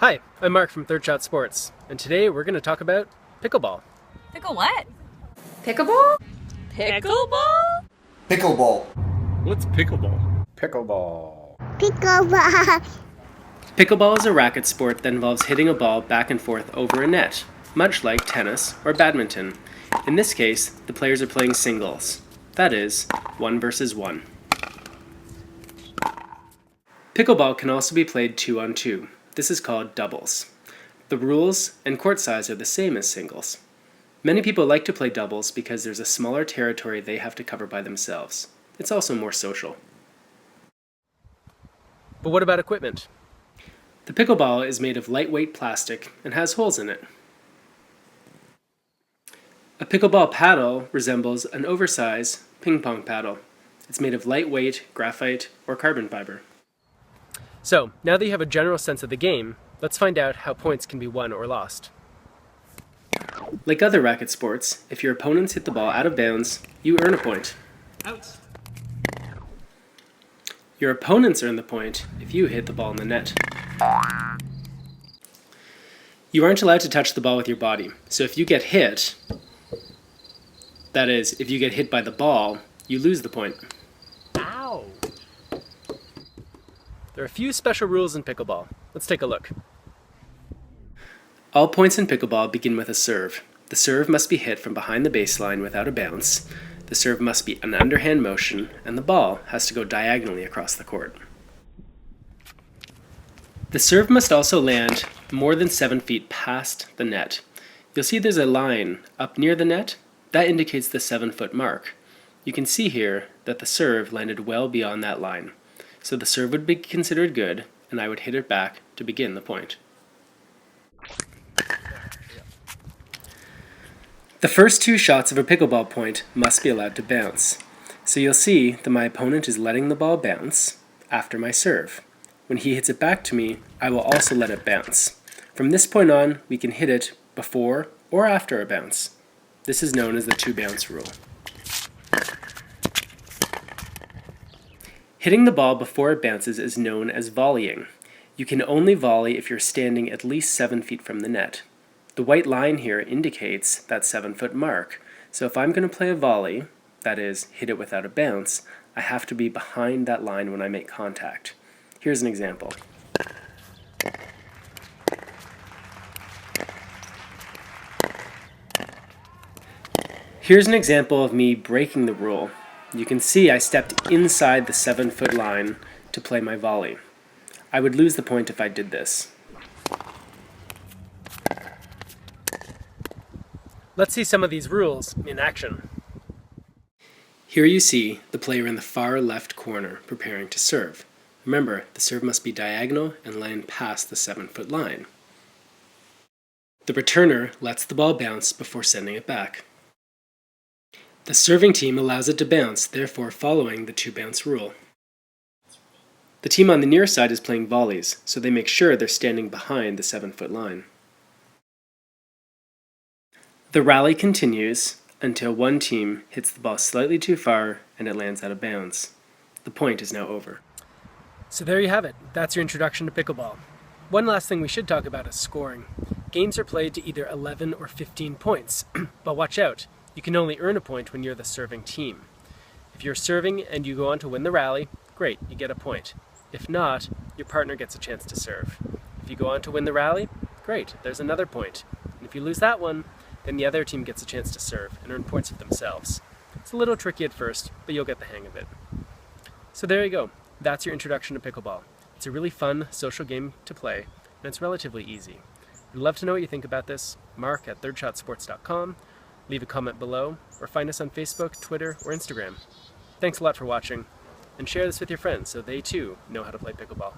Hi, I'm Mark from Third Shot Sports, and today we're going to talk about pickleball. Pickle what? Pickleball? Pickleball? Pickleball. What's pickleball? Pickleball. Pickleball. Pickleball is a racket sport that involves hitting a ball back and forth over a net, much like tennis or badminton. In this case, the players are playing singles. That is, 1 versus 1. Pickleball can also be played 2-on-2. This is called doubles. The rules and court size are the same as singles. Many people like to play doubles because there's a smaller territory they have to cover by themselves. It's also more social. But what about equipment? The pickleball is made of lightweight plastic and has holes in it. A pickleball paddle resembles an oversized ping pong paddle. It's made of lightweight graphite or carbon fiber. So, now that you have a general sense of the game, let's find out how points can be won or lost. Like other racket sports, if your opponents hit the ball out of bounds, you earn a point. Out. Your opponents earn the point if you hit the ball in the net. You aren't allowed to touch the ball with your body, so if you get hit, that is, if you get hit by the ball, you lose the point. Ow! There are a few special rules in pickleball. Let's take a look. All points in pickleball begin with a serve. The serve must be hit from behind the baseline without a bounce. The serve must be an underhand motion, and the ball has to go diagonally across the court. The serve must also land more than 7 feet past the net. You'll see there's a line up near the net. That indicates the 7-foot mark. You can see here that the serve landed well beyond that line. So the serve would be considered good, and I would hit it back to begin the point. The first 2 shots of a pickleball point must be allowed to bounce. So you'll see that my opponent is letting the ball bounce after my serve. When he hits it back to me, I will also let it bounce. From this point on, we can hit it before or after a bounce. This is known as the 2-bounce rule. Hitting the ball before it bounces is known as volleying. You can only volley if you're standing at least 7 feet from the net. The white line here indicates that 7-foot mark. So if I'm going to play a volley, that is, hit it without a bounce, I have to be behind that line when I make contact. Here's an example. Here's an example of me breaking the rule. You can see I stepped inside the 7-foot line to play my volley. I would lose the point if I did this. Let's see some of these rules in action. Here you see the player in the far left corner preparing to serve. Remember, the serve must be diagonal and land past the 7-foot line. The returner lets the ball bounce before sending it back. The serving team allows it to bounce, therefore following the 2-bounce rule. The team on the near side is playing volleys, so they make sure they're standing behind the 7-foot line. The rally continues until one team hits the ball slightly too far and it lands out of bounds. The point is now over. So there you have it. That's your introduction to pickleball. One last thing we should talk about is scoring. Games are played to either 11 or 15 points, but watch out. You can only earn a point when you're the serving team. If you're serving and you go on to win the rally, great, you get a point. If not, your partner gets a chance to serve. If you go on to win the rally, great, there's another point. And if you lose that one, then the other team gets a chance to serve and earn points for themselves. It's a little tricky at first, but you'll get the hang of it. So there you go. That's your introduction to pickleball. It's a really fun social game to play, and it's relatively easy. I'd love to know what you think about this. Mark at thirdshotsports.com. Leave a comment below, or find us on Facebook, Twitter, or Instagram. Thanks a lot for watching, and share this with your friends so they too know how to play pickleball.